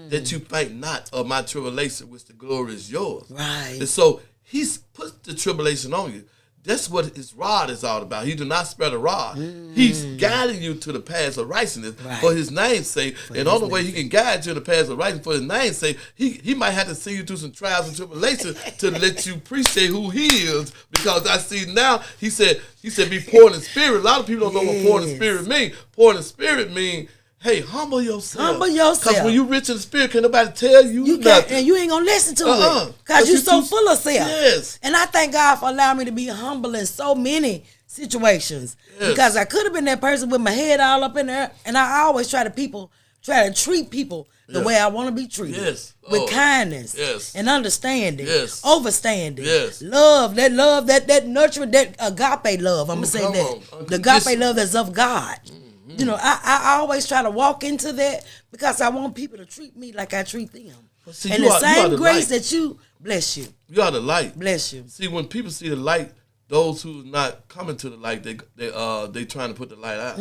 that you faint not of my tribulation, which the glory is yours. Right. And so He's put the tribulation on you. That's what his rod is all about. He do not spare the rod. He's guiding you to the path of righteousness for his name's sake. And the only way he can guide you to the path of righteousess for his name's sake, he might have to see you through some trials and tribulations to let you appreciate who he is. Because I see now, he said be poor in the spirit. A lot of people don't know what poor in the spirit mean. Poor in the spirit mean, hey, humble yourself. Humble yourself. Because when you rich in the spirit, can't nobody tell you nothing. And you ain't going to listen to it. Because you're so full of self. Yes. And I thank God for allowing me to be humble in so many situations. Yes. Because I could have been that person with my head all up in there. And I always try to treat people the way I want to be treated. Yes. With kindness and understanding. Yes. Overstanding. Yes. Love, that nurturing, that agape love. I'm going to say that. The agape love that's of God. You know, I always try to walk into that because I want people to treat me like I treat them. See, and the same grace that you, bless you. You are the light. Bless you. See, when people see the light, those who's not coming to the light, they trying to put the light out.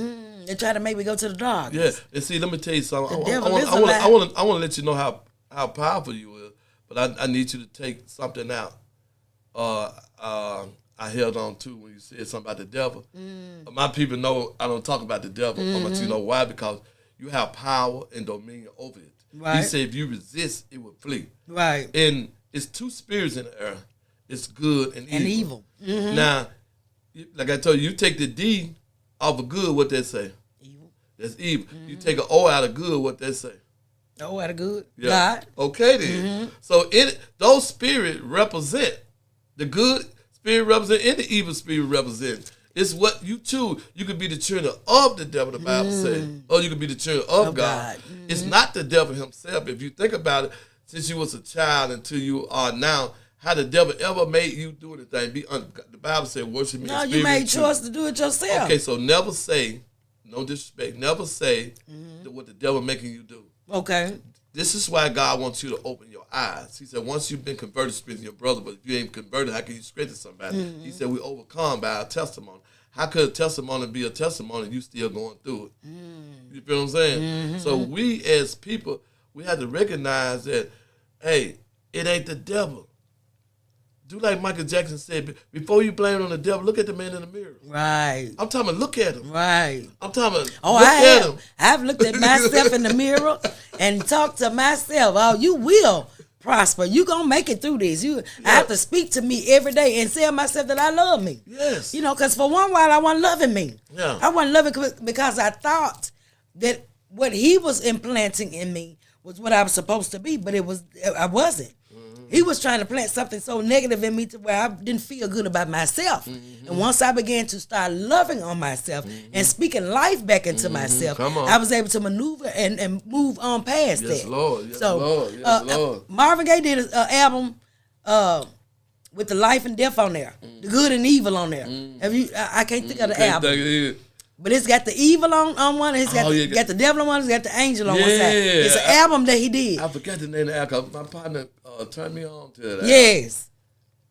They try to make me go to the dark. Yeah, and see, let me tell you something. I want to let you know how powerful you is, but I need you to take something out. I held on to when you said something about the devil. My people know I don't talk about the devil. But you know why? Because you have power and dominion over it. Right. He said if you resist, it will flee. Right. And it's two spirits in the earth. It's good and evil. Now, like I told you, you take the D off of good, what they say? Evil. That's evil. You take an O out of good, what they say? O out of good? Yeah. God. Okay then. So those spirits represent the good spirit represent and the evil spirit represent. It's what you choose. You could be the children of the devil, the Bible says. Or you could be the children of God. It's not the devil himself. If you think about it, since you was a child until you are now, how the devil ever made you do anything? The Bible said worship me. No, you made choice to do it yourself. Okay, so never say, no disrespect, never say what the devil making you do. Okay. This is why God wants you to open your eyes. He said, once you've been converted, strengthen your brother. But if you ain't converted, how can you strengthen somebody? He said, we overcome by our testimony. How could a testimony be a testimony and you still going through it? You feel what I'm saying? So we as people, we have to recognize that, hey, it ain't the devil. Do like Michael Jackson said, before you blame it on the devil, look at the man in the mirror. Right. I'm talking about look at him. Right. I'm talking about look at him. I've looked at myself in the mirror and talked to myself. Oh, you will prosper. You going to make it through this. I have to speak to me every day and tell myself that I love me. Yes. You know, because for one while I wasn't loving me. Yeah. I wasn't loving because I thought that what he was implanting in me was what I was supposed to be, but I wasn't. He was trying to plant something so negative in me to where I didn't feel good about myself. And once I began to start loving on myself and speaking life back into myself, I was able to maneuver and move on past that. Lord. Yes, Lord. Yes, Lord. Marvin Gaye did an album with the life and death on there, the good and evil on there. Have you? I can't think of the album. But it's got the evil on one, and it's got the devil on one, it's got the angel on one side. It's an album that he did. I forgot the name of the album. My partner turned me on to that. Yes.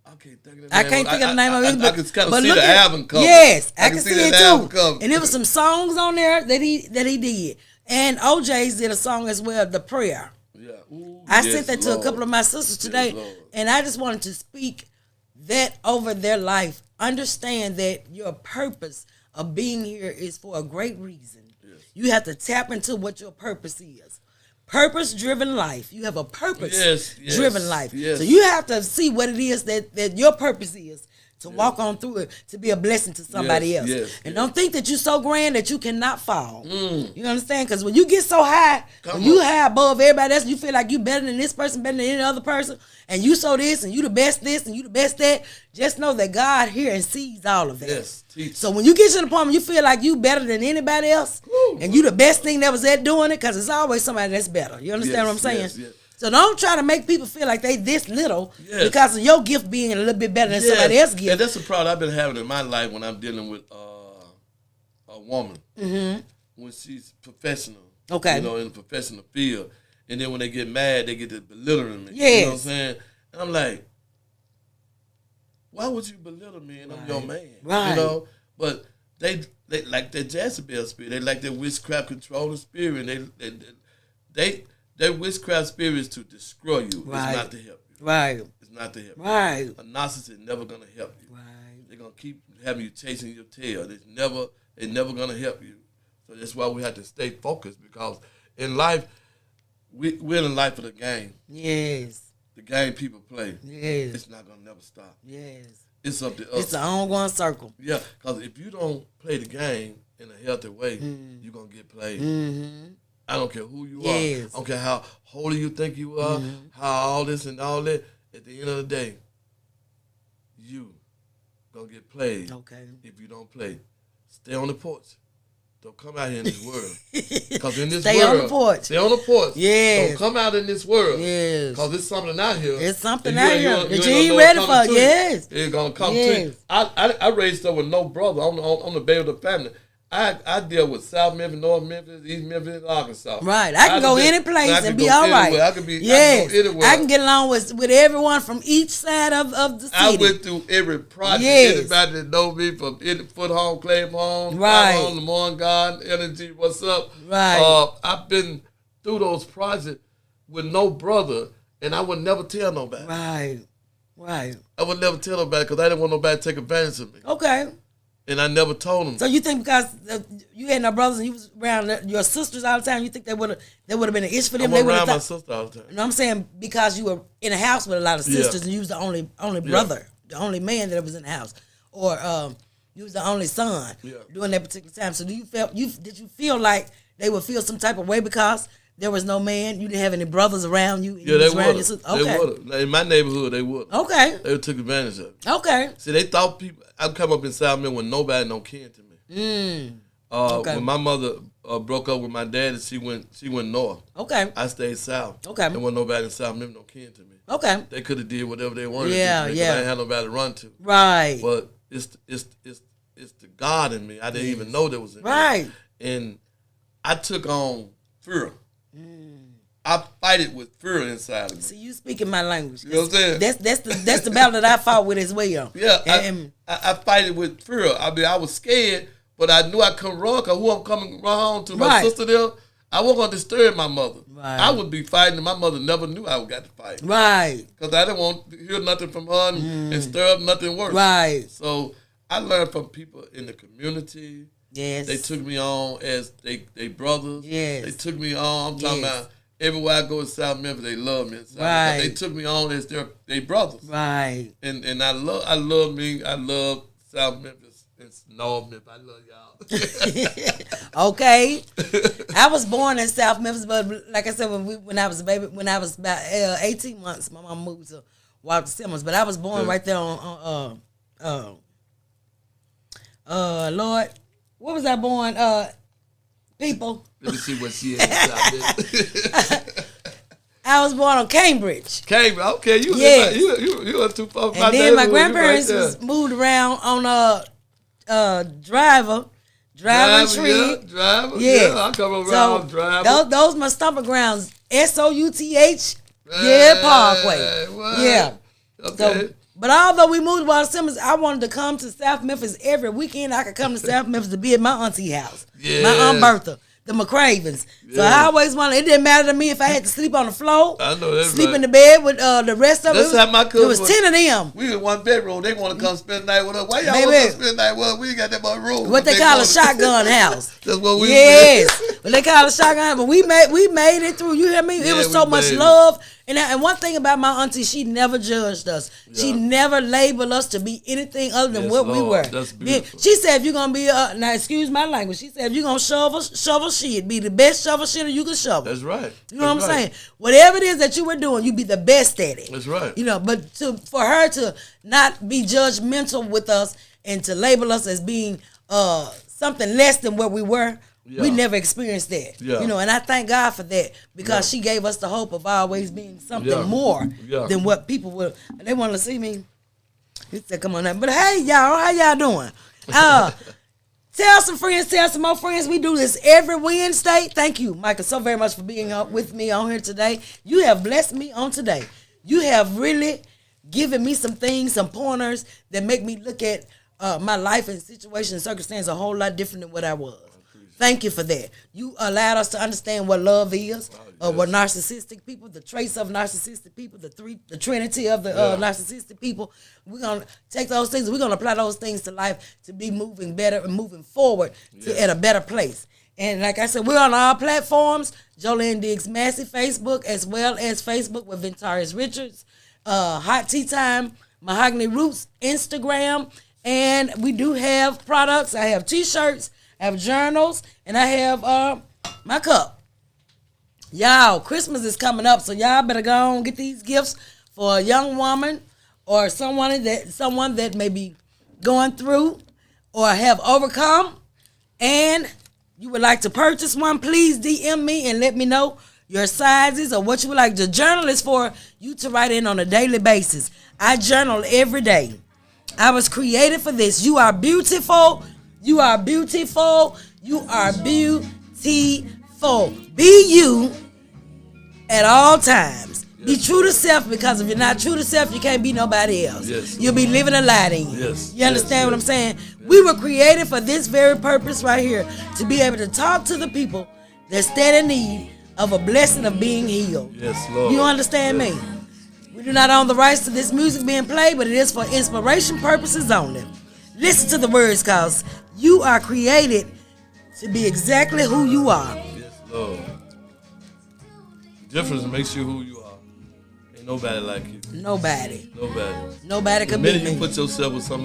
I can't think of the name of it. I can kind of see the album cover. Yes, I can see it too. And there was some songs on there that he did. And OJ's did a song as well, The Prayer. Yeah. Ooh, I sent that to a couple of my sisters today, and I just wanted to speak that over their life. Understand that your purpose of being here is for a great reason. Yes. You have to tap into what your purpose is. Purpose-driven life. You have a purpose-driven life. Yes. So you have to see what it is that your purpose is to walk on through it, to be a blessing to somebody else. And don't think that you're so grand that you cannot fall. You understand? Because when you get so high, you high above everybody else, you feel like you better than this person, better than any other person, and you so this, and you the best this, and you the best that, just know that God hears and sees all of that. Yes. So when you get to the point where you feel like you better than anybody else, and you the best thing that was at doing it, because it's always somebody that's better. You understand what I'm saying? Yes. So don't try to make people feel like they this little because of your gift being a little bit better than somebody else's gift. And that's the problem I've been having in my life when I'm dealing with a woman. When she's professional. Okay. You know, in the professional field. And then when they get mad, they get to belittling me. Yes. You know what I'm saying? And I'm like, why would you belittle me and I'm your man? Right. You know? But they like that Jezebel spirit. They like that witchcraft controlling spirit. And they witchcraft spirit is to destroy you. Right. It's not to help you. Right. It's not to help right. you. A narcissist is never going to help you. Right. They're going to keep having you chasing your tail. They're never going to help you. So that's why we have to stay focused, because in life, we're in life of the game. Yes. The game people play. Yes. It's not going to never stop. Yes. It's up to us. It's an ongoing circle. Yeah, because if you don't play the game in a healthy way, you're going to get played. Mm-hmm. I don't care who you yes. are. I don't care how holy you think you are, how all this and all that. At the end of the day, you going to get played if you don't play. Stay on the porch. Don't come out here in this world. Because in this stay world. On the porch. Stay on the porch. Yes. Don't come out in this world. Yes. Because there's something out here. It's something out here that you ain't ain't ready for. Yes. It's going to come to you. I raised up with no brother. I'm the baby of the family. I deal with South Memphis, North Memphis, East Memphis, Arkansas. Right. I can go any place and be all right. I can get along with everyone from each side of the city. I went through every project. Yes. Anybody that know me from Foot Home, Clay Home, right. Lamont Garden, Energy, what's up? Right. I've been through those projects with no brother, and I would never tell nobody. Right. Right. I would never tell nobody because I didn't want nobody to take advantage of me. Okay. And I never told them. So you think because you had no brothers and you was around your sisters all the time, you think that would have been an issue for them? I was around my sister all the time. You know what I'm saying? Because you were in a house with a lot of sisters and you was the only brother, the only man that was in the house, or you was the only son during that particular time. So did you feel like they would feel some type of way because there was no man? You didn't have any brothers around you? Yeah, they would have. Okay. They would have. In my neighborhood, they would. Okay. They took advantage of it. Okay. See, they thought people. I come up in South Memphis when nobody no kin to me. When my mother broke up with my dad, she went north. Okay. I stayed south. Okay. There wasn't nobody in South Memphis no kin to me. Okay. They could have did whatever they wanted. Yeah, to do. yeah. I didn't have nobody to run to. Right. But it's the God in me. I didn't even know there was in me. Right. And I took on fear. I fight it with fear inside of me. See, you speaking my language. You know what I'm saying? That's the battle that I fought with as well. Yeah, I fight it with fear. I mean, I was scared, but I knew I couldn't run because who I'm coming home to, my sister there, I wasn't going to disturb my mother. Right. I would be fighting, and my mother never knew I got to fight. Right. Because I didn't want to hear nothing from her and stir up nothing worse. Right. So I learned from people in the community. Yes. They took me on as they brothers. Yes. They took me on. I'm talking about everywhere I go in South Memphis, they love me. Right. They took me on as their brothers. Right. And I love South Memphis and North Memphis. I love y'all. Okay. I was born in South Memphis, but like I said, when I was a baby, when I was about 18 months, my mom moved to Walter Simmons. But I was born right there on Lord, what was I born? People. Let me see what she had. I was born on Cambridge. Cambridge, okay. You were too far from my And then my grandparents was moved around on Driver Tree. Driver. Yeah. I come around on Driver. Those my stomping grounds. SOUTH. Yeah, Parkway. What? Yeah. Okay. So, but although we moved to Walter Simmons, I wanted to come to South Memphis every weekend. I could come to South Memphis to be at my auntie house. Yeah. My Aunt Bertha, the McCravens. So I always wanted, it didn't matter to me if I had to sleep on the floor. I know that's sleep right. in the bed with the rest of That's it. how my cousins It was 10 of them. We in one bedroom. They want to come spend the night with us. Why y'all want to spend the night with us? We ain't got that much room. What they call a shotgun house. That's what we Yes. What they call a shotgun, but we made it through. You hear me? Yeah, it was so much love. And one thing about my auntie, she never judged us. Yeah. She never labeled us to be anything other than what we were. That's beautiful. She said, if you're going to be, now excuse my language, she said, if you're going to shovel shit, be the best shovel shitter you can shovel. That's right. You know what I'm saying? Whatever it is that you were doing, you be the best at it. That's right. You know, but for her to not be judgmental with us and to label us as being something less than what we were, we never experienced that. Yeah. You know, and I thank God for that because she gave us the hope of always being something more than what people would. They wanted to see me. He said, come on now. But hey, y'all, how y'all doing? Tell some friends, tell some more friends. We do this every Wednesday. Thank you, Michael, so very much for being with me on here today. You have blessed me on today. You have really given me some things, some pointers that make me look at my life and situation and circumstance a whole lot different than what I was. Thank you for that. You allowed us to understand what love is, yes. what narcissistic people, the traits of narcissistic people, the trinity of the narcissistic people. We're going to take those things, we're going to apply those things to life to be moving better and moving forward at a better place. And like I said, we're on all platforms, Jolene Diggs Massey, Facebook, as well as Facebook with Ventarius Richards, Hot Tea Time, Mahogany Roots, Instagram, and we do have products. I have T-shirts, I have journals, and I have my cup. Y'all, Christmas is coming up, so y'all better go on and get these gifts for a young woman or someone that may be going through or have overcome, and you would like to purchase one, please DM me and let me know your sizes or what you would like. The journal is for you to write in on a daily basis. I journal every day. I was created for this. You are beautiful. You are beautiful. You are beautiful. Be you at all times. Be true to self, because if you're not true to self, you can't be nobody else. Yes. You'll be living a lie then. Yes. You understand what I'm saying? We were created for this very purpose right here, to be able to talk to the people that stand in need of a blessing of being healed. Yes, Lord. You understand me? We do not own the rights to this music being played, but it is for inspiration purposes only. Listen to the words, cause you are created to be exactly who you are. Yes, Lord. Difference makes you who you are. Ain't nobody like you. Nobody. Nobody. Nobody The could be minute me. you put yourself with somebody